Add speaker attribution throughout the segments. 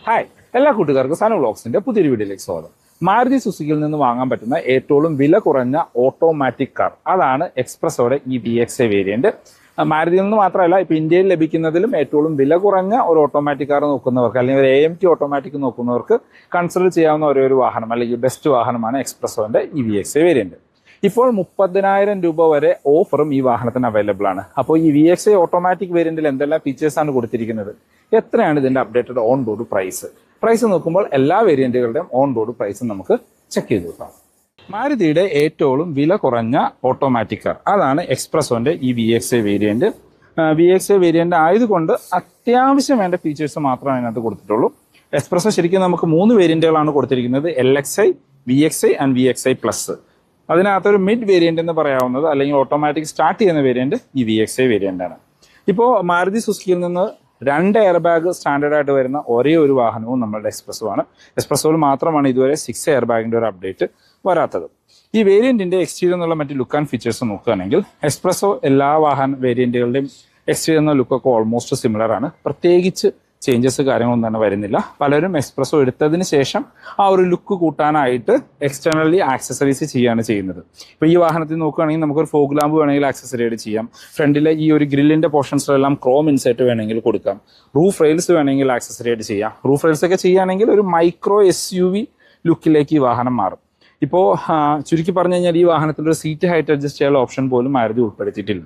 Speaker 1: Hi എല്ലാ കൂട്ടുകാർക്കും സനു വ്ളോഗ്സിന്റെ പുതിയൊരു വീഡിയോയിലേക്ക് സ്വാഗതം. മാരുതി സുസുക്കിയിൽ നിന്ന് വാങ്ങാൻ പറ്റുന്ന ഏറ്റവും വില കുറഞ്ഞ ഓട്ടോമാറ്റിക് കാർ, അതാണ് എക്സ്പ്രസോയുടെ ഈ VXi വേരിയന്റ്. മാരുതിയിൽ നിന്ന് മാത്രമല്ല, ഇപ്പൊ ഇന്ത്യയിൽ ലഭിക്കുന്നതിലും ഏറ്റവും വില കുറഞ്ഞ ഒരു ഓട്ടോമാറ്റിക് കാർ നോക്കുന്നവർക്ക്, അല്ലെങ്കിൽ ഒരു AMT ഓട്ടോമാറ്റിക് നോക്കുന്നവർക്ക് കൺസിഡർ ചെയ്യാവുന്ന ഒരു വാഹനം, അല്ലെങ്കിൽ ബെസ്റ്റ് വാഹനമാണ് എക്സ്പ്രസോന്റെ ഈ VXi വേരിയന്റ്. ഇപ്പോൾ 30,000 രൂപ വരെ ഓഫറും ഈ വാഹനത്തിന് അവൈലബിൾ ആണ്. അപ്പോൾ ഈ VXi ഓട്ടോമാറ്റിക് വേരിയന്റിൽ എന്തെല്ലാം ഫീച്ചേഴ്സാണ് കൊടുത്തിരിക്കുന്നത്, എത്രയാണ് ഇതിന്റെ അപ്ഡേറ്റഡ് ഓൺ റോഡ് പ്രൈസ് നോക്കുമ്പോൾ എല്ലാ വേരിയന്റുകളുടെയും ഓൺ റോഡ് പ്രൈസ് നമുക്ക് ചെക്ക് ചെയ്ത് നോക്കാം. മാരുതിയുടെ ഏറ്റവും വില കുറഞ്ഞ ഓട്ടോമാറ്റിക് കാർ, അതാണ് എക്സ്പ്രസോന്റെ ഈ VXi വേരിയന്റ്. VXi വേരിയന്റ് ആയതുകൊണ്ട് അത്യാവശ്യം വേണ്ട ഫീച്ചേഴ്സ് മാത്രമേ അതിനകത്ത് കൊടുത്തിട്ടുള്ളൂ. എക്സ്പ്രസോ ശരിക്കും നമുക്ക് 3 വേരിയന്റുകളാണ് കൊടുത്തിരിക്കുന്നത്: LXi, VXi and VXi plus. അതിനകത്തൊരു മിഡ് വേരിയന്റ് എന്ന് പറയാവുന്നത്, അല്ലെങ്കിൽ ഓട്ടോമാറ്റിക് സ്റ്റാർട്ട് ചെയ്യുന്ന വേരിയന്റ് ഈ VXi വേരിയന്റ് ആണ്. ഇപ്പോൾ മാരുതി സുസുക്കിയിൽ നിന്ന് 2 എയർ ബാഗ് സ്റ്റാൻഡേർഡ് ആയിട്ട് വരുന്ന ഒരേ ഒരു വാഹനവും നമ്മളുടെ എക്സ്പ്രസോ ആണ്. എക്സ്പ്രസോയിൽ മാത്രമാണ് ഇതുവരെ 6 എയർ ബാഗിന്റെ ഒരു അപ്ഡേറ്റ് വരാത്തത്. ഈ വേരിയന്റിന്റെ എക്സ്റ്റീരിയർ എന്നുള്ള മറ്റ് ലുക്ക് ആൻഡ് ഫീച്ചേഴ്സ് നോക്കുകയാണെങ്കിൽ, എക്സ്പ്രസോ എല്ലാ വാഹന വേരിയന്റുകളുടെയും എക്സ്റ്റീരിയർ എന്ന ലുക്കൊക്കെ ഓൾമോസ്റ്റ് സിമിലർ ആണ്. പ്രത്യേകിച്ച് ചേഞ്ചസ് കാര്യങ്ങളൊന്നും തന്നെ വരുന്നില്ല. പലരും എക്സ്പ്രസോ എടുത്തതിന് ശേഷം ആ ഒരു ലുക്ക് കൂട്ടാനായിട്ട് എക്സ്റ്റേണലി ആക്സസറീസ് ചെയ്യാണ് ചെയ്യുന്നത്. ഇപ്പോൾ ഈ വാഹനത്തിൽ നോക്കുകയാണെങ്കിൽ നമുക്കൊരു ഫോഗ് ലാമ്പ് വേണമെങ്കിൽ ആക്സസറിയായിട്ട് ചെയ്യാം. ഫ്രണ്ടിലെ ഈ ഒരു ഗ്രില്ലിന്റെ പോർഷൻസിലെല്ലാം ക്രോം ഇൻസെറ്റ് വേണമെങ്കിൽ കൊടുക്കാം. റൂഫ് റെയിൽസ് വേണമെങ്കിൽ ആക്സസറിയായിട്ട് ചെയ്യാം. റൂഫ് റെയിൽസ് ഒക്കെ ചെയ്യുകയാണെങ്കിൽ ഒരു മൈക്രോ SUV ലുക്കിലേക്ക് ഈ വാഹനം മാറും. ഇപ്പോൾ ചുരുക്കി പറഞ്ഞു കഴിഞ്ഞാൽ ഈ വാഹനത്തിൽ ഒരു സീറ്റ് ഹൈറ്റ് അഡ്ജസ്റ്റ് ചെയ്യാനുള്ള ഓപ്ഷൻ പോലും മാരുതി ഉൾപ്പെടുത്തിയിട്ടില്ല.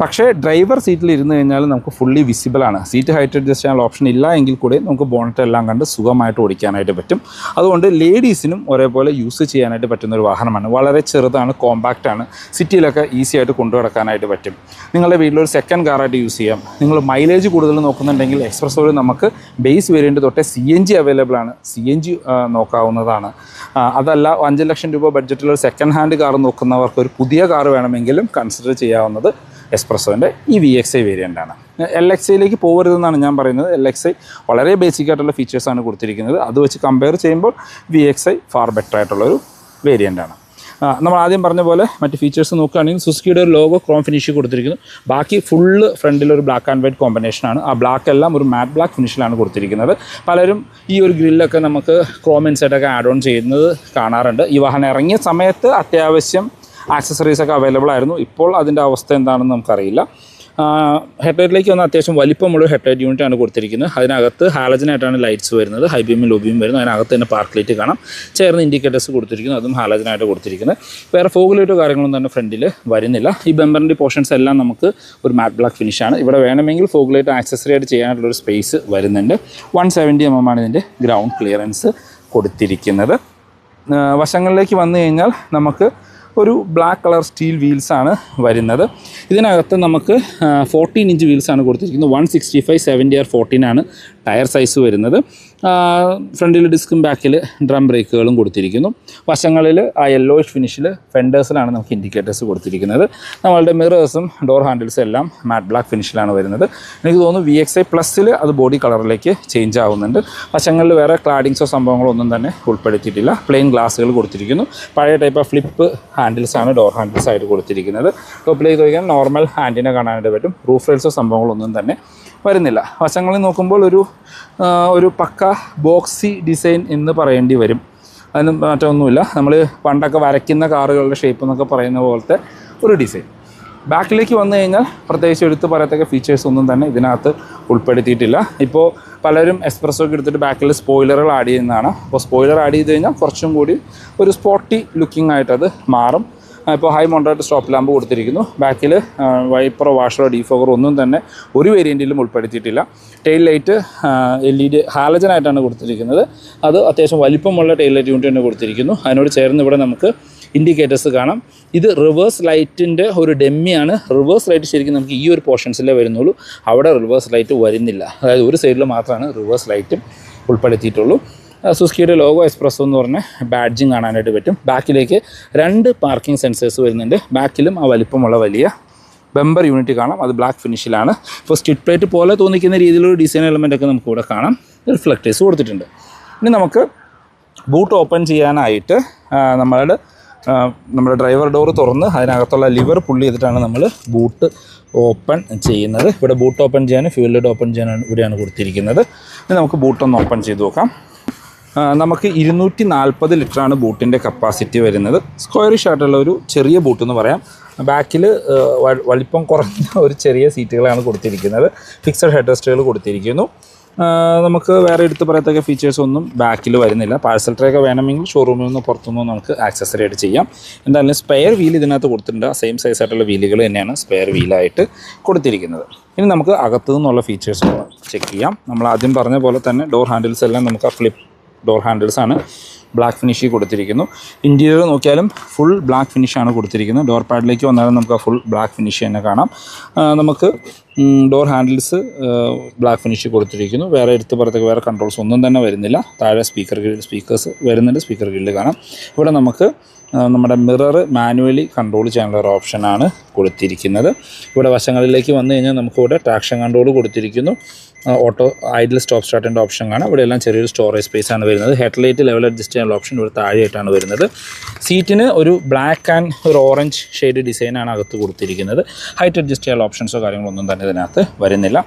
Speaker 1: പക്ഷേ ഡ്രൈവർ സീറ്റിൽ ഇരുന്ന് കഴിഞ്ഞാൽ നമുക്ക് ഫുള്ളി വിസിബിൾ ആണ്. സീറ്റ് ഹൈറ്റ് അഡ്ജസ്റ്റ് ചെയ്യാനുള്ള ഓപ്ഷൻ ഇല്ല എങ്കിൽ കൂടെ നമുക്ക് ബോണറ്റ് എല്ലാം കണ്ട് സുഖമായിട്ട് ഓടിക്കാനായിട്ട് പറ്റും. അതുകൊണ്ട് ലേഡീസിനും ഒരേപോലെ യൂസ് ചെയ്യാനായിട്ട് പറ്റുന്ന ഒരു വാഹനമാണ്. വളരെ ചെറുതാണ്, കോമ്പാക്റ്റ് ആണ്, സിറ്റിയിലൊക്കെ ഈസി ആയിട്ട് കൊണ്ടുനടക്കാനായിട്ട് പറ്റും. നിങ്ങളുടെ വീട്ടിലൊരു സെക്കൻഡ് കാറായിട്ട് യൂസ് ചെയ്യാം. നിങ്ങൾ മൈലേജ് കൂടുതൽ നോക്കുന്നുണ്ടെങ്കിൽ എക്സ്പ്രസോയിൽ നമുക്ക് ബേസ് വേരിയൻറ്റ് തൊട്ടേ CNG അവൈലബിൾ ആണ്. CNG നോക്കാവുന്നതാണ്. അതല്ല, 5 ലക്ഷം രൂപ ബഡ്ജറ്റിലൊരു സെക്കൻഡ് ഹാൻഡ് കാർ നോക്കുന്നവർക്ക് ഒരു പുതിയ കാർ വേണമെങ്കിലും കൺസിഡർ ചെയ്യാവുന്നത് എക്സ്പ്രസോൻ്റെ ഈ VXi വേരിയൻ്റ് ആണ്. LXiയിലേക്ക് പോകരുതെന്നാണ് ഞാൻ പറയുന്നത്. LXi വളരെ ബേസിക് ആയിട്ടുള്ള ഫീച്ചേഴ്സാണ് കൊടുത്തിരിക്കുന്നത്. അത് വെച്ച് കമ്പയർ ചെയ്യുമ്പോൾ VXi ഫാർ ബെറ്റർ ആയിട്ടുള്ളൊരു വേരിയൻ്റ് ആണ്. നമ്മൾ ആദ്യം പറഞ്ഞ പോലെ മറ്റ് ഫീച്ചേഴ്സ് നോക്കുകയാണെങ്കിൽ, സുസുക്കിയുടെ ഒരു ലോഗോ ക്രോം ഫിനിഷ് കൊടുത്തിരിക്കുന്നു. ബാക്കി ഫുള്ള് ഫ്രണ്ടിലൊരു ബ്ലാക്ക് ആൻഡ് വൈറ്റ് കോമ്പിനേഷനാണ്. ആ ബ്ലാക്ക് എല്ലാം ഒരു മാറ്റ് ബ്ലാക്ക് ഫിനിഷിലാണ് കൊടുത്തിരിക്കുന്നത്. പലരും ഈ ഒരു ഗ്രില്ലൊക്കെ നമുക്ക് ക്രോം ഇൻസൈറ്റൊക്കെ ആഡ് ഓൺ ചെയ്യുന്നത് കാണാറുണ്ട്. ഈ വാഹനം ഇറങ്ങിയ സമയത്ത് അത്യാവശ്യം ആക്സസറീസൊക്കെ അവൈലബിൾ ആയിരുന്നു. ഇപ്പോൾ അതിൻ്റെ അവസ്ഥ എന്താണെന്ന് നമുക്കറിയില്ല. ഹെഡ്ലൈറ്റിലേക്ക് വന്ന അത്യാവശ്യം വലിപ്പമുള്ള ഹെഡ്ലൈറ്റ് യൂണിറ്റാണ് കൊടുത്തിരിക്കുന്നത്. അതിനകത്ത് ഹാലജനായിട്ടാണ് ലൈറ്റ്സ് വരുന്നത്. ഹൈ ബീമും ലോ ബീമും വരുന്നത്. അതിനകത്ത് തന്നെ പാർക്ക് ലൈറ്റ് കാണാം. ചേർന്ന് ഇൻഡിക്കേറ്റേഴ്സ് കൊടുത്തിരിക്കുന്നു, അതും ഹാലജനായിട്ട് കൊടുത്തിരിക്കുന്നത്. വേറെ ഫോഗ് ലൈറ്റോ കാര്യങ്ങളൊന്നും തന്നെ ഫ്രണ്ടിൽ വരുന്നില്ല. ഈ ബമ്പറിൻ്റെ പോർഷൻസ് എല്ലാം നമുക്ക് ഒരു മാറ്റ് ബ്ലാക്ക് ഫിനിഷാണ്. ഇവിടെ വേണമെങ്കിൽ ഫോഗ് ലൈറ്റ് ആക്സസറി ആയിട്ട് ചെയ്യാനായിട്ടുള്ളൊരു സ്പേസ് വരുന്നുണ്ട്. 170 mm ആണ് ഇതിൻ്റെ ഗ്രൗണ്ട് ക്ലിയറൻസ് കൊടുത്തിരിക്കുന്നത്. വശങ്ങളിലേക്ക് വന്നു കഴിഞ്ഞാൽ നമുക്ക് ഒരു ബ്ലാക്ക് കളർ സ്റ്റീൽ വീൽസാണ് വരുന്നത്. ഇതിനകത്ത് നമുക്ക് 14 ഇഞ്ച് വീൽസാണ് കൊടുത്തിരിക്കുന്നത്. 165 70R14 ആണ് ടയർ സൈസ് വരുന്നത്. ഫ്രണ്ടിൽ ഡിസ്കും ബാക്കിൽ ഡ്രം ബ്രേക്കുകളും കൊടുത്തിരിക്കുന്നു. വശങ്ങളിൽ ആ യെല്ലോയിഷ് ഫിനിഷിൽ ഫെൻഡേഴ്സിലാണ് നമുക്ക് ഇൻഡിക്കേറ്റേഴ്സ് കൊടുത്തിരിക്കുന്നത്. നമ്മളുടെ മിറേഴ്സും ഡോർ ഹാൻഡിൽസും എല്ലാം മാറ്റ് ബ്ലാക്ക് ഫിനിഷിലാണ് വരുന്നത്. എനിക്ക് തോന്നുന്നു VXi പ്ലസ്സിൽ അത് ബോഡി കളറിലേക്ക് ചേഞ്ച് ആവുന്നുണ്ട്. വശങ്ങളിൽ വേറെ ക്ലാഡിങ്സോ സംഭവങ്ങളോ ഒന്നും തന്നെ ഉൾപ്പെടുത്തിയിട്ടില്ല. പ്ലെയിൻ ഗ്ലാസുകൾ കൊടുത്തിരിക്കുന്നു. പഴയ ടൈപ്പ് ഓഫ് ഫ്ലിപ്പ് ഹാൻഡിൽസാണ് ഡോർ ഹാൻഡിൽസ് ആയിട്ട് കൊടുത്തിരിക്കുന്നത്. ടോപ്പിലേക്ക് നോക്കിയാൽ നോർമൽ ഹാൻഡിനെ കാണാനായിട്ട് പറ്റും. റൂഫ് റെയിൽസോ സംഭവങ്ങളൊന്നും തന്നെ വരുന്നില്ല. വശങ്ങളിൽ നോക്കുമ്പോൾ ഒരു പക്ക ബോക്സി ഡിസൈൻ എന്ന് പറയേണ്ടി വരും. അതിന് മാറ്റമൊന്നുമില്ല. നമ്മൾ പണ്ടൊക്കെ വരയ്ക്കുന്ന കാറുകളുടെ ഷേപ്പ് എന്നൊക്കെ പറയുന്ന പോലത്തെ ഒരു ഡിസൈൻ. ബാക്കിലേക്ക് വന്നു കഴിഞ്ഞാൽ പ്രത്യേകിച്ച് എടുത്ത് പറയത്തക്ക ഫീച്ചേഴ്സ് ഒന്നും തന്നെ ഇതിനകത്ത് ഉൾപ്പെടുത്തിയിട്ടില്ല. ഇപ്പോൾ പലരും എക്സ്പ്രസോക്ക് എടുത്തിട്ട് ബാക്കിൽ സ്പോയിലറുകൾ ആഡ് ചെയ്യുന്നതാണ്. അപ്പോൾ സ്പോയിലർ ആഡ് ചെയ്ത് കഴിഞ്ഞാൽ കുറച്ചും കൂടി ഒരു സ്പോർട്ടി ലുക്കിംഗ് ആയിട്ടത് മാറും. ഇപ്പോൾ ഹൈ മൗണ്ടഡ് സ്റ്റോപ്പ് ലാമ്പ് കൊടുത്തിരിക്കുന്നു. ബാക്കിൽ വൈപ്പറോ വാഷറോ ഡീഫോഗറോ ഒന്നും തന്നെ ഒരു വേരിയൻറ്റിലും ഉൾപ്പെടുത്തിയിട്ടില്ല. ടെയിൽ ലൈറ്റ് LED ഹാലജനായിട്ടാണ് കൊടുത്തിരിക്കുന്നത്. അത് അത്യാവശ്യം വലിപ്പമുള്ള ടെയിൽ ലൈറ്റ് യൂണിറ്റ് തന്നെ കൊടുത്തിരിക്കുന്നു. അതിനോട് ചേർന്ന് ഇവിടെ നമുക്ക് ഇൻഡിക്കേറ്റേഴ്സ് കാണാം. ഇത് റിവേഴ്സ് ലൈറ്റിൻ്റെ ഒരു ഡെമ്മിയാണ്. റിവേഴ്സ് ലൈറ്റ് ശരിക്കും നമുക്ക് ഈ ഒരു പോർഷൻസിലേ വരുന്നുള്ളൂ. അവിടെ റിവേഴ്സ് ലൈറ്റ് വരുന്നില്ല. അതായത് ഒരു സൈഡിൽ മാത്രമാണ് റിവേഴ്സ് ലൈറ്റും ഉൾപ്പെടുത്തിയിട്ടുള്ളൂ. സുസുക്കിയുടെ ലോഗോ എക്സ്പ്രസോ എന്ന് പറഞ്ഞ ബാഡ്ജിങ് കാണാനായിട്ട് പറ്റും. ബാക്കിലേക്ക് 2 പാർക്കിംഗ് സെൻസേഴ്സ് വരുന്നുണ്ട്. ബാക്കിലും ആ വലിപ്പമുള്ള വലിയ ബമ്പർ യൂണിറ്റ് കാണാം. അത് ബ്ലാക്ക് ഫിനിഷിലാണ്. ഇപ്പോൾ സ്റ്റിറ്റ് പ്ലേറ്റ് പോലെ തോന്നിക്കുന്ന രീതിയിലൊരു ഡിസൈൻ എലമെൻ്റൊക്കെ നമുക്കിവിടെ കാണാം. റിഫ്ലക്റ്റേഴ്സ് കൊടുത്തിട്ടുണ്ട്. ഇനി നമുക്ക് ബൂട്ട് ഓപ്പൺ ചെയ്യാനായിട്ട് നമ്മുടെ ഡ്രൈവർ ഡോർ തുറന്ന് അതിനകത്തുള്ള ലിവർ പുള്ളി ചെയ്തിട്ടാണ് നമ്മൾ ബൂട്ട് ഓപ്പൺ ചെയ്യുന്നത്. ഇവിടെ ബൂട്ട് ഓപ്പൺ ചെയ്യാനും ഫ്യൂൽ ലിഡ് ഓപ്പൺ ചെയ്യാനും ഇവിടെയാണ് കൊടുത്തിരിക്കുന്നത്. ഇനി നമുക്ക് ബൂട്ടൊന്ന് ഓപ്പൺ ചെയ്ത് നോക്കാം. നമുക്ക് 240 ലിറ്ററാണ് ബൂട്ടിൻ്റെ കപ്പാസിറ്റി വരുന്നത്. സ്ക്വയറിഷ് ആയിട്ടുള്ള ഒരു ചെറിയ ബൂട്ട് എന്ന് പറയാം. ബാക്കിൽ വലിപ്പം കുറഞ്ഞ ഒരു ചെറിയ സീറ്റുകളാണ് കൊടുത്തിരിക്കുന്നത്. ഫിക്സഡ് ഹെഡ് റെസ്റ്റുകൾ കൊടുത്തിരിക്കുന്നു. നമുക്ക് വേറെ എടുത്ത് പറയത്തക്ക ഫീച്ചേഴ്സ് ഒന്നും ബാക്കിൽ വരുന്നില്ല. പാഴ്സൽ ട്രേ ഒക്കെ വേണമെങ്കിൽ ഷോറൂമിൽ നിന്ന് പുറത്തുനിന്ന് നമുക്ക് ആക്സസറി ആയിട്ട് ചെയ്യാം. എന്തായാലും സ്പെയർ വീൽ ഇതിനകത്ത് കൊടുത്തിട്ടുണ്ട്. സെയിം സൈസ് ആയിട്ടുള്ള വീലുകൾ തന്നെയാണ് സ്പെയർ വീലായിട്ട് കൊടുത്തിരിക്കുന്നത്. ഇനി നമുക്ക് അകത്തു നിന്നുള്ള ഫീച്ചേഴ്സ് ചെക്ക് ചെയ്യാം. നമ്മൾ ആദ്യം പറഞ്ഞ പോലെ തന്നെ ഡോർ ഹാൻഡിൽസ് എല്ലാം നമുക്ക് ഫ്ലിപ്പ് ഡോർ ഹാൻഡിൽസ് ആണ്. ബ്ലാക്ക് ഫിനിഷ് കൊടുത്തിരിക്കുന്നു. ഇൻറ്റീരിയർ നോക്കിയാലും ഫുൾ ബ്ലാക്ക് ഫിനിഷാണ് കൊടുത്തിരിക്കുന്നത്. ഡോർ പാഡിലേക്ക് വന്നാലും നമുക്ക് ഫുൾ ബ്ലാക്ക് ഫിനിഷ് തന്നെ കാണാം. നമുക്ക് ഡോർ ഹാൻഡിൽസ് ബ്ലാക്ക് ഫിനിഷ് കൊടുത്തിരിക്കുന്നു. വേറെ എടുത്ത് പുറത്തേക്ക് വേറെ കൺട്രോൾസ് ഒന്നും തന്നെ വരുന്നില്ല. താഴെ സ്പീക്കേഴ്സ് വരുന്നുണ്ട്. സ്പീക്കർ ഗ്രില്ല് കാണാം. ഇവിടെ നമുക്ക് നമ്മുടെ മിറർ മാനുവലി കൺട്രോൾ ചെയ്യാനുള്ള ഒരു ഓപ്ഷനാണ് കൊടുത്തിരിക്കുന്നത്. ഇവിടെ വശങ്ങളിലേക്ക് വന്നു കഴിഞ്ഞാൽ നമുക്കിവിടെ ട്രാക്ഷൻ കൺട്രോൾ കൊടുത്തിരിക്കുന്നു. ഓട്ടോ ഐഡിൽ സ്റ്റോപ്പ് സ്റ്റാർട്ടിൻ്റെ ഓപ്ഷൻ കാണാം. ഇവിടെ എല്ലാം ചെറിയൊരു സ്റ്റോറേജ് സ്പേസ് ആണ് വരുന്നത്. ഹെഡ്ലൈറ്റ് ലെവൽ അഡ്ജസ്റ്റ് ചെയ്യാനുള്ള ഓപ്ഷൻ ഇവിടെ താഴെയായിട്ടാണ് വരുന്നത്. സീറ്റിന് ഒരു ബ്ലാക്ക് ആൻഡ് ഒരു ഓറഞ്ച് ഷെയ്ഡ് ഡിസൈനാണ് അകത്ത് കൊടുത്തിരിക്കുന്നത്. ഹൈറ്റ് അഡ്ജസ്റ്റ് ചെയ്യാനുള്ള ഓപ്ഷൻസോ കാര്യങ്ങളൊന്നും തന്നെ ഇതിനകത്ത് വരുന്നില്ല.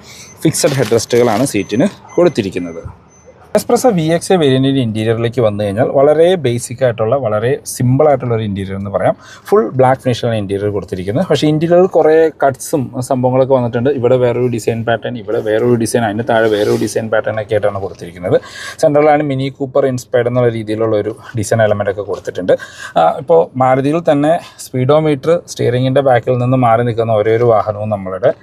Speaker 1: ഫിക്സഡ് ഹെഡ് റെസ്റ്റുകളാണ് സീറ്റിന് കൊടുത്തിരിക്കുന്നത്. എസ്പ്രസോ VXA വേരിയൻറ്റിൻ്റെ ഇൻറ്റീരിയറിലേക്ക് വന്നു കഴിഞ്ഞാൽ വളരെ ബേസിക് ആയിട്ടുള്ള വളരെ സിമ്പിളായിട്ടുള്ള ഒരു ഇൻറ്റീരിയർ എന്ന് പറയാം. ഫുൾ ബ്ലാക്ക് ഫിനിഷിലാണ് ഇൻറ്റീരിയർ കൊടുത്തിരിക്കുന്നത്. പക്ഷേ ഇൻറ്റീരിയറിൽ കുറേ കട്ട്സും സംഭവങ്ങളൊക്കെ വന്നിട്ടുണ്ട്. ഇവിടെ വേറൊരു ഡിസൈൻ പാറ്റേൺ, ഇവിടെ വേറൊരു ഡിസൈൻ, അതിന് താഴെ വേറൊരു ഡിസൈൻ പാറ്റേൺ ഒക്കെ ആയിട്ടാണ് കൊടുത്തിരിക്കുന്നത്. സെൻട്രലാണ് മിനി കൂപ്പർ ഇൻസ്പയർഡ് എന്നുള്ള രീതിയിലുള്ള ഒരു ഡിസൈൻ എലമെൻ്റ് ഒക്കെ കൊടുത്തിട്ടുണ്ട്. ഇപ്പോൾ മാരുതിയിൽ തന്നെ സ്പീഡോമീറ്റർ സ്റ്റിയറിങ്ങിൻ്റെ ബാക്കിൽ നിന്ന് മാറി നിൽക്കുന്ന ഒരേ ഒരു വാഹനവും നമ്മളുടെ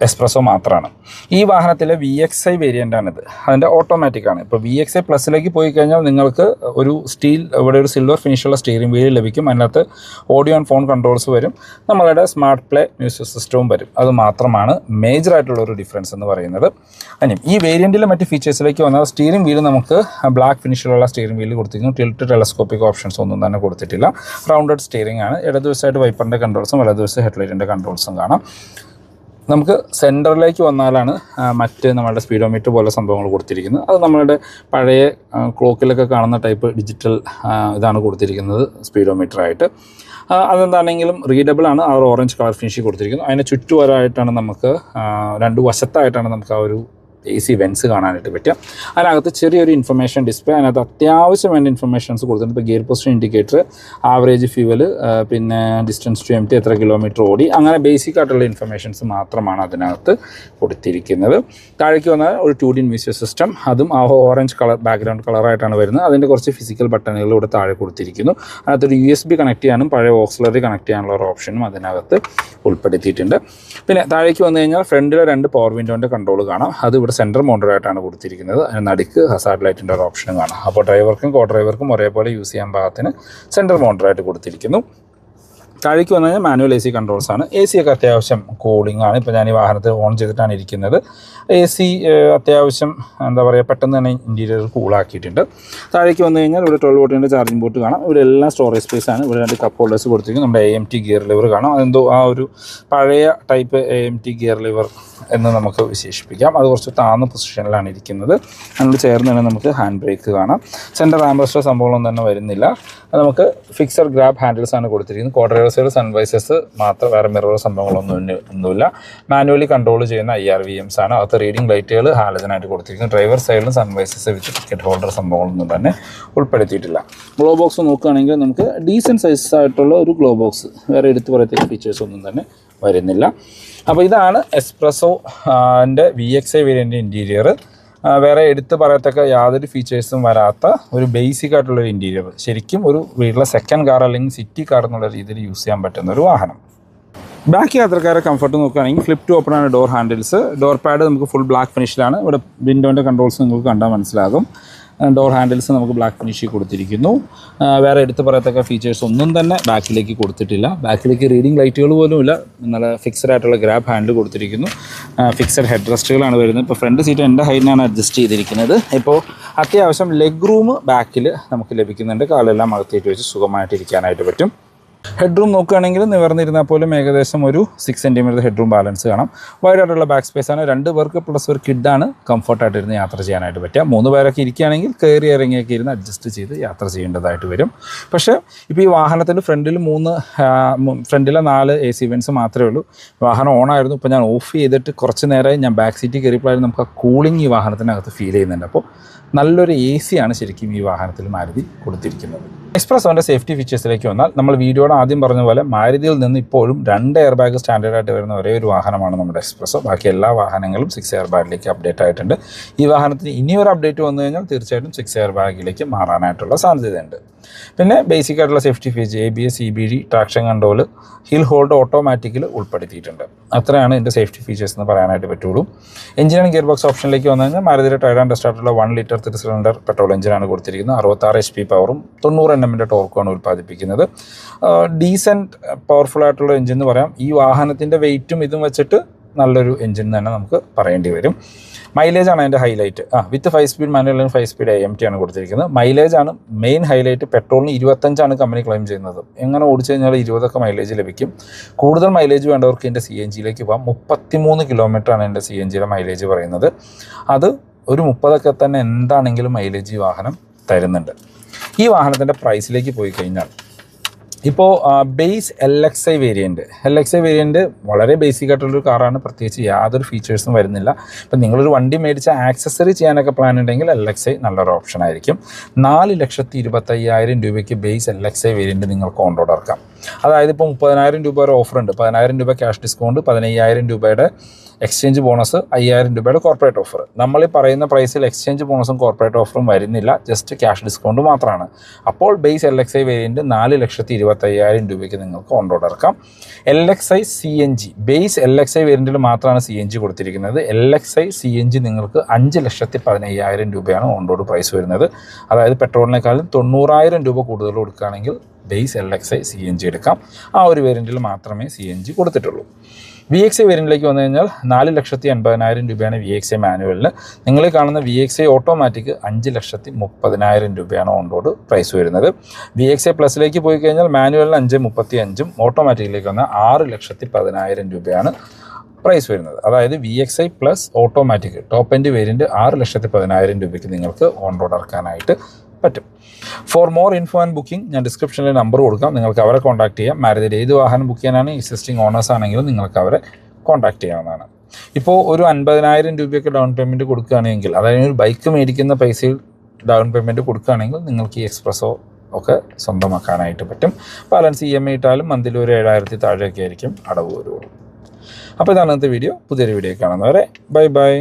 Speaker 1: എസ്പ്രസോ മാത്രമാണ്. ഈ വാഹനത്തിലെ VXI വേരിയൻ്റാണിത്. അതിൻ്റെ ഓട്ടോമാറ്റിക്കാണ്. ഇപ്പോൾ VXI പ്ലസിലേക്ക് പോയി കഴിഞ്ഞാൽ നിങ്ങൾക്ക് ഒരു ഇവിടെ ഒരു സിൽവർ ഫിനിഷുള്ള സ്റ്റിയറിംഗ് വീൽ ലഭിക്കും. അതിനകത്ത് ഓഡിയോ ആൻഡ് ഫോൺ കൺട്രോൾസ് വരും. നമ്മളുടെ സ്മാർട്ട് പ്ലേ മ്യൂസിക് സിസ്റ്റവും വരും. അത് മാത്രമാണ് മേജറായിട്ടുള്ളൊരു ഡിഫറൻസ് എന്ന് പറയുന്നത്. ഈ വേരിയൻറ്റിലെ മറ്റ് ഫീച്ചേഴ്സിലേക്ക് വന്നാൽ സ്റ്റിയറിംഗ് വീൽ നമുക്ക് ബ്ലാക്ക് ഫിനിഷിലുള്ള സ്റ്റിയറിംഗ് വീൽ കൊടുത്തിരിക്കുന്നു. ടിൽറ്റ് ടെലസ്കോപ്പിക് ഓപ്ഷൻസ് ഒന്നും തന്നെ കൊടുത്തിട്ടില്ല. റൗണ്ടഡ് സ്റ്റിയറിംഗ് ആണ്. ഇടതുവശമായിട്ട് വൈപ്പറിൻ്റെ കൺട്രോൾസും വലതുവശം ഹെഡ്ലൈറ്റിൻ്റെ കൺട്രോൾസും കാണാം. നമുക്ക് സെൻറ്ററിലേക്ക് വന്നാലാണ് മറ്റ് നമ്മളുടെ സ്പീഡോമീറ്റർ പോലെ സംഭവങ്ങൾ കൊടുത്തിരിക്കുന്നത്. അത് നമ്മളുടെ പഴയ ക്ലോക്കിലൊക്കെ കാണുന്ന ടൈപ്പ് ഡിജിറ്റൽ ഇതാണ് കൊടുത്തിരിക്കുന്നത് സ്പീഡോമീറ്ററായിട്ട്. അതെന്താണെങ്കിലും റീഡബിളാണ്. ആ ഒരു ഓറഞ്ച് കളർ ഫിനിഷ് കൊടുത്തിരിക്കുന്നു. അതിന് ചുറ്റുവരായിട്ടാണ് നമുക്ക് രണ്ട് വശത്തായിട്ടാണ് നമുക്ക് ആ ഒരു AC വെൻസ് കാണാനായിട്ട് പറ്റുക. അതിനകത്ത് ചെറിയൊരു ഇൻഫർമേഷൻ ഡിസ്പ്ലേ, അതിനകത്ത് അത്യാവശ്യം വേണ്ട ഇൻഫർമേഷൻസ് കൊടുത്തിട്ടുണ്ട്. ഇപ്പോൾ gear position indicator, average fuel, പിന്നെ ഡിസ്റ്റൻസ് ടു empty, എത്ര കിലോമീറ്റർ ഓടി, അങ്ങനെ ബേസിക് ആയിട്ടുള്ള ഇൻഫർമേഷൻസ് മാത്രമാണ് അതിനകത്ത് കൊടുത്തിരിക്കുന്നത്. താഴേക്ക് വന്നാൽ ഒരു 2D മ്യൂസിക് സിസ്റ്റം, അതും ആ ഓറഞ്ച് കളർ ബാക്ക്ഗ്രൗണ്ട് കളറായിട്ടാണ് വരുന്നത്. അതിൻ്റെ കുറച്ച് ഫിസിക്കൽ ബട്ടണുകൾ ഇവിടെ താഴെ കൊടുത്തിരിക്കുന്നു. അതിനകത്തൊരു USB കണക്ട് ചെയ്യാനും പഴയ ഓക്സിലറി കണക്ട് ചെയ്യാനുള്ള ഒരു ഓപ്ഷനും അതിനകത്ത് ഉൾപ്പെടുത്തിയിട്ടുണ്ട്. പിന്നെ താഴേക്ക് വന്നു കഴിഞ്ഞാൽ ഫ്രണ്ടിലെ 2 പവർ വിൻഡോൻ്റെ കൺട്രോൾ കാണാം. അത് ഇവിടെ സെൻറ്റർ മൗണ്ടഡായിട്ടാണ് കൊടുത്തിരിക്കുന്നത്. അതിന് നടുക്ക് ഹസാർഡ് ലൈറ്റിൻ്റെ ഒരു ഓപ്ഷനും കാണാം. അപ്പോൾ ഡ്രൈവർക്കും കോ ഡ്രൈവർക്കും ഒരേപോലെ യൂസ് ചെയ്യാൻ പാകത്തിന് സെൻറ്റർ മൗണ്ടഡായിട്ട് കൊടുത്തിരിക്കുന്നു. താഴേക്ക് വന്നു കഴിഞ്ഞാൽ മാനുവൽ AC കൺട്രോൾസാണ്. AC ഒക്കെ അത്യാവശ്യം കൂളിംഗ് ആണ്. ഇപ്പോൾ ഞാൻ ഈ വാഹനത്തിൽ ഓൺ ചെയ്തിട്ടാണ് ഇരിക്കുന്നത്. AC അത്യാവശ്യം എന്താ പറയുക പെട്ടെന്ന് തന്നെ ഇൻറ്റീരിയർ കൂളാക്കിയിട്ടുണ്ട്. താഴേക്ക് വന്നു കഴിഞ്ഞാൽ ഇവിടെ 12 വോട്ടിൻ്റെ ചാർജിംഗ് പോർട്ട് കാണാം. ഇവിടെ എല്ലാം സ്റ്റോറേജ് സ്പേസ് ആണ്. ഇവിടെ 2 കപ്പ് ഹോൾഡേഴ്സ് കൊടുത്തിരിക്കും. നമ്മുടെ AMT ഗിയർ ലിവർ കാണാം. അതെന്തോ ആ ഒരു പഴയ ടൈപ്പ് AMT ഗിയർ ലിവർ എന്ന് നമുക്ക് വിശേഷിപ്പിക്കാം. അത് കുറച്ച് താഴ്ന്ന പൊസിഷനിലാണ് ഇരിക്കുന്നത്. അതിനോട് ചേർന്ന് തന്നെ നമുക്ക് ഹാൻഡ് ബ്രേക്ക് കാണാം. സെൻറ്റർ ആംബ്രസ്റ്റോ സംഭവങ്ങളൊന്നും തന്നെ വരുന്നില്ല. അത് നമുക്ക് ഫിക്സഡ് ഗ്രാബ് ഹാൻഡിൽസ് ആണ് കൊടുത്തിരിക്കുന്നത്. കോ ഡ്രൈവേഴ്സുകൾ സൺവൈസസ് മാത്രം, വേറെ മിറർ സംഭവങ്ങളൊന്നുമില്ല. മാനുവലി കൺട്രോൾ ചെയ്യുന്ന IRVMs ആണ്. അകത്ത് റീഡിംഗ് ലൈറ്റുകൾ ഹാലജനായിട്ട് കൊടുത്തിരിക്കുന്നു. ഡ്രൈവർ സൈഡിലും സൺവൈസസ് വിത്ത് ടിക്കറ്റ് ഹോൾഡർ സംഭവങ്ങളൊന്നും തന്നെ ഉൾപ്പെടുത്തിയിട്ടില്ല. ഗ്ലോ ബോക്സ് നോക്കുകയാണെങ്കിൽ നമുക്ക് ഡീസൻറ്റ് സൈസ് ആയിട്ടുള്ള ഒരു ഗ്ലോ ബോക്സ്, വേറെ എടുത്ത് പറയത്തക്ക ഫീച്ചേഴ്സ് ഒന്നും തന്നെ വരുന്നില്ല. അപ്പോൾ ഇതാണ് എസ്പ്രസോൻ്റെ VXI വേരിയൻ്റ് ഇൻറ്റീരിയർ. വേറെ എടുത്ത് പറയത്തക്ക യാതൊരു ഫീച്ചേഴ്സും വരാത്ത ഒരു ബേസിക് ആയിട്ടുള്ളൊരു ഇൻറ്റീരിയർ. ശരിക്കും ഒരു വീട്ടിലെ സെക്കൻഡ് കാർ അല്ലെങ്കിൽ സിറ്റി കാർ എന്നുള്ള രീതിയിൽ യൂസ് ചെയ്യാൻ പറ്റുന്ന ഒരു വാഹനം. ബാക്ക് യാത്രക്കാരെ കംഫർട്ട് നോക്കുകയാണെങ്കിൽ ഫ്ലിപ്പ് ടു ഓപ്പൺ ആണ് ഡോർ ഹാൻഡിൽസ്. ഡോർ പാഡ് നമുക്ക് ഫുൾ ബ്ലാക്ക് ഫിനിഷിലാണ്. ഇവിടെ വിൻഡോൻ്റെ കൺട്രോൾസ് നിങ്ങൾക്ക് കണ്ടാൽ മനസ്സിലാകും. ഡോർ ഹാൻഡിൽസ് നമുക്ക് ബ്ലാക്ക് ഫിനിഷിൽ കൊടുത്തിരിക്കുന്നു. വേറെ എടുത്ത് പറയത്തക്ക ഫീച്ചേഴ്സ് ഒന്നും തന്നെ ബാക്കിലേക്ക് കൊടുത്തിട്ടില്ല. ബാക്കിലേക്ക് റീഡിംഗ് ലൈറ്റുകൾ പോലും ഇല്ല. നല്ല ഫിക്സഡ് ആയിട്ടുള്ള ഗ്രാബ് ഹാൻഡിൽ കൊടുത്തിരിക്കുന്നു. ഫിക്സഡ് ഹെഡ് റെസ്റ്റുകളാണ് വരുന്നത്. ഇപ്പോൾ ഫ്രണ്ട് സീറ്റ് എൻ്റെ ഹൈറ്റിനാണ് അഡ്ജസ്റ്റ് ചെയ്തിരിക്കുന്നത്. ഇപ്പോൾ അത്യാവശ്യം ലെഗ് റൂം ബാക്കിൽ നമുക്ക് ലഭിക്കുന്നുണ്ട്. കാലെല്ലാം അകത്തേറ്റ് വെച്ച് സുഖമായിട്ടിരിക്കാനായിട്ട് പറ്റും. ഹെഡ്റൂം നോക്കുകയാണെങ്കിൽ നിവർന്നിരുന്നാൽ പോലും ഏകദേശം ഒരു 6 സെൻറ്റിമീറ്റർ ഹെഡ്റൂം ബാലൻസ് കാണാം. വൈഡായിട്ടുള്ള ബാക്ക് സ്പേസ് ആണ്. 2 പേർക്ക് പ്ലസ് ഒരു കിഡാണ് കംഫർട്ടായിട്ടിരുന്ന് യാത്ര ചെയ്യാനായിട്ട് പറ്റുക. 3 പേരൊക്കെ ഇരിക്കുകയാണെങ്കിൽ കയറി ഇറങ്ങിയൊക്കെ ഇരുന്ന് അഡ്ജസ്റ്റ് ചെയ്ത് യാത്ര ചെയ്യേണ്ടതായിട്ട് വരും. പക്ഷേ ഇപ്പോൾ ഈ വാഹനത്തിൻ്റെ ഫ്രണ്ടിലെ 4 AC വെൻസ് മാത്രമേ ഉള്ളൂ. വാഹനം ഓണായിരുന്നു. ഇപ്പോൾ ഞാൻ ഓഫ് ചെയ്തിട്ട് കുറച്ച് നേരമായി ഞാൻ ബാക്ക് സീറ്റിൽ കയറിയപ്പോഴായിരുന്നു നമുക്ക് ആ കൂളിംഗ് ഈ വാഹനത്തിനകത്ത് ഫീൽ ചെയ്യുന്നുണ്ട്. അപ്പോൾ നല്ലൊരു AC ആണ് ശരിക്കും ഈ വാഹനത്തിൽ മാരുതി കൊടുത്തിരിക്കുന്നത്. എക്സ്പ്രസോൻ്റെ സേഫ്റ്റി ഫീച്ചേഴ്സിലേക്ക് വന്നാൽ നമ്മൾ വീഡിയോയുടെ ആദ്യം പറഞ്ഞ പോലെ മാരുതിയിൽ നിന്ന് ഇപ്പോഴും 2 എയർ ബാഗ് സ്റ്റാൻഡേർഡായിട്ട് വരുന്ന ഒരേ ഒരു വാഹനമാണ് നമ്മുടെ എക്സ്പ്രസോ. ബാക്കി എല്ലാ വാഹനങ്ങളും 6 എയർ ബാഗിലേക്ക് അപ്ഡേറ്റ് ആയിട്ടുണ്ട്. ഈ വാഹനത്തിന് ഇനിയൊരു അപ്ഡേറ്റ് വന്നു കഴിഞ്ഞാൽ തീർച്ചയായിട്ടും 6 എയർ ബാഗിലേക്ക് മാറാനായിട്ടുള്ള സാധ്യതയുണ്ട്. പിന്നെ ബേസിക് ആയിട്ടുള്ള safety feature ABS EBD traction control hill hold ഓട്ടോമാറ്റിക്കിൽ ഉൾപ്പെടുത്തിയിട്ടുണ്ട്. അത്രയാണ് ഇതിൻ്റെ സേഫ്റ്റി ഫീച്ചേഴ്സ് എന്ന് പറയാനായിട്ട് പറ്റുള്ളൂ. എഞ്ചിൻ ആൻഡ് ഗിയർ ബോക്സ് ഓപ്ഷനിലേക്ക് വന്നു കഴിഞ്ഞാൽ മാരുതിയുടെ ടയർ ആൻഡ് സ്റ്റാർട്ടുള്ള 1 ലിറ്റർ 3 സിലിണ്ടർ പെട്രോൾ എഞ്ചിനാണ് കൊടുത്തിരിക്കുന്നത്. 66 HP പവറും 90 Nm ടോർക്കുമാണ് ഉൽപ്പാദിപ്പിക്കുന്നത്. ഡീസൻറ്റ് പവർഫുൾ ആയിട്ടുള്ള എഞ്ചിൻ എന്ന് പറയാം. ഈ വാഹനത്തിൻ്റെ വെയിറ്റും ഇതും വെച്ചിട്ട് നല്ലൊരു എഞ്ചിൻ തന്നെ നമുക്ക് പറയേണ്ടി വരും. മൈലേജാണ് അതിൻ്റെ ഹൈലൈറ്റ്. വിത്ത് 5 സ്പീഡ് മാനുവൽ 5 സ്പീഡ് AMT ആണ് കൊടുത്തിരിക്കുന്നത്. മൈലേജാണ് മെയിൻ ഹൈലൈറ്റ്. പെട്രോളിന് 25 കമ്പനി ക്ലെയിം ചെയ്യുന്നത്. എങ്ങനെ ഓടിച്ചു കഴിഞ്ഞാൽ 20 മൈലേജ് ലഭിക്കും. കൂടുതൽ മൈലേജ് വേണ്ടവർക്ക് ഇതിൻ്റെ CNGയിലേക്ക് പോകാം. 33 കിലോമീറ്ററാണ് എൻ്റെ CNGയുടെ മൈലേജ് പറയുന്നത്. അത് ഒരു 30 തന്നെ എന്താണെങ്കിലും മൈലേജ് ഈ വാഹനം തരുന്നുണ്ട്. ഈ വാഹനത്തിൻ്റെ പ്രൈസിലേക്ക് പോയി കഴിഞ്ഞാൽ ഇപ്പോൾ ബേസ് LXI വേരിയൻറ്റ് വളരെ ബേസിക് ആയിട്ടുള്ളൊരു കാറാണ്. പ്രത്യേകിച്ച് യാതൊരു ഫീച്ചേഴ്സും വരുന്നില്ല. ഇപ്പം നിങ്ങളൊരു വണ്ടി മേടിച്ച ആക്സസറി ചെയ്യാനൊക്കെ പ്ലാൻ ഉണ്ടെങ്കിൽ LXI നല്ലൊരു ഓപ്ഷൻ ആയിരിക്കും. 4,25,000 രൂപയ്ക്ക് ബേസ് LXI വേരിയൻറ്റ് നിങ്ങൾക്ക് ഓൺ റോഡ് ഇറക്കാം. അതായത് ഇപ്പോൾ 30,000 രൂപ വരെ ഓഫറുണ്ട്. 10,000 രൂപ ക്യാഷ് ഡിസ്കൗണ്ട്, 15,000 രൂപയുടെ എക്സ്ചേഞ്ച് ബോണസ്, 5,000 രൂപയുടെ കോർപ്പറേറ്റ് ഓഫർ. നമ്മൾ ഈ പറയുന്ന പ്രൈസിൽ എക്സ്ചേഞ്ച് ബോണസും കോർപ്പറേറ്റ് ഓഫറും വരുന്നില്ല. ജസ്റ്റ് ക്യാഷ് ഡിസ്കൗണ്ട് മാത്രമാണ്. അപ്പോൾ ബേസ് LXI വേരിയൻറ്റ് 4,25,000 രൂപയ്ക്ക് നിങ്ങൾക്ക് ഓൺ റോഡ് ഇറക്കാം. LXI CNG ബേസ് LXI വേരിയൻറ്റിൽ മാത്രമാണ് CNG കൊടുത്തിരിക്കുന്നത്. LXI CNG നിങ്ങൾക്ക് 5,15,000 രൂപയാണ് ഓൺ റോഡ് പ്രൈസ് വരുന്നത്. അതായത് പെട്രോളിനേക്കാളും 90,000 രൂപ കൂടുതൽ കൊടുക്കുകയാണെങ്കിൽ ബേസ് LXI CNG എടുക്കാം. ആ ഒരു വേരിയൻറ്റിൽ മാത്രമേ CNG കൊടുത്തിട്ടുള്ളൂ. VXI വേരിയൻറ്റിലേക്ക് വന്നു കഴിഞ്ഞാൽ 4,80,000 രൂപയാണ് VXI മാനുവലിന്. നിങ്ങൾ കാണുന്ന VXI ഓട്ടോമാറ്റിക് 5,30,000 രൂപയാണ് ഓൺ റോഡ് പ്രൈസ് വരുന്നത്. VXI പ്ലസിലേക്ക് പോയി കഴിഞ്ഞാൽ മാനുവലിന് 5,35,000 ഓട്ടോമാറ്റിക്കിലേക്ക് വന്നാൽ 6,10,000 രൂപയാണ് പ്രൈസ് വരുന്നത്. അതായത് VXI plus automatic top end variant 6,10,000 രൂപയ്ക്ക് നിങ്ങൾക്ക് ഓൺ റോഡ് ഇറക്കാനായിട്ട് പറ്റും. For more info and booking ഞാൻ ഡിസ്ക്രിപ്ഷനിൽ നമ്പർ കൊടുക്കാം. നിങ്ങൾക്ക് അവരെ കോൺടാക്ട് ചെയ്യാം. മാരുതിയുടെ ഏത് വാഹനം ബുക്ക് ചെയ്യാനാണ് എക്സിസ്റ്റിംഗ് ഓണേഴ്സ് ആണെങ്കിലും നിങ്ങൾക്ക് അവരെ കോൺടാക്ട് ചെയ്യാവുന്നതാണ്. ഇപ്പോൾ ഒരു 50,000 രൂപയൊക്കെ ഡൗൺ പേയ്മെൻറ്റ് കൊടുക്കുകയാണെങ്കിൽ, അതായത് ഒരു ബൈക്ക് മേടിക്കുന്ന പൈസയിൽ ഡൗൺ പേയ്മെൻറ്റ് കൊടുക്കുകയാണെങ്കിൽ നിങ്ങൾക്ക് ഈ എക്സ്പ്രസോ ഒക്കെ സ്വന്തമാക്കാനായിട്ട് പറ്റും. ബാലൻസ് EMI ഇട്ടാലും മന്തിൽ ഒരു 7,000 താഴെയൊക്കെ ആയിരിക്കും അടവ് വരുള്ളൂ. അപ്പോൾ ഇതാണ് ഇന്നത്തെ വീഡിയോ. പുതിയൊരു വീഡിയോ കാണുന്നവരെ ബൈ.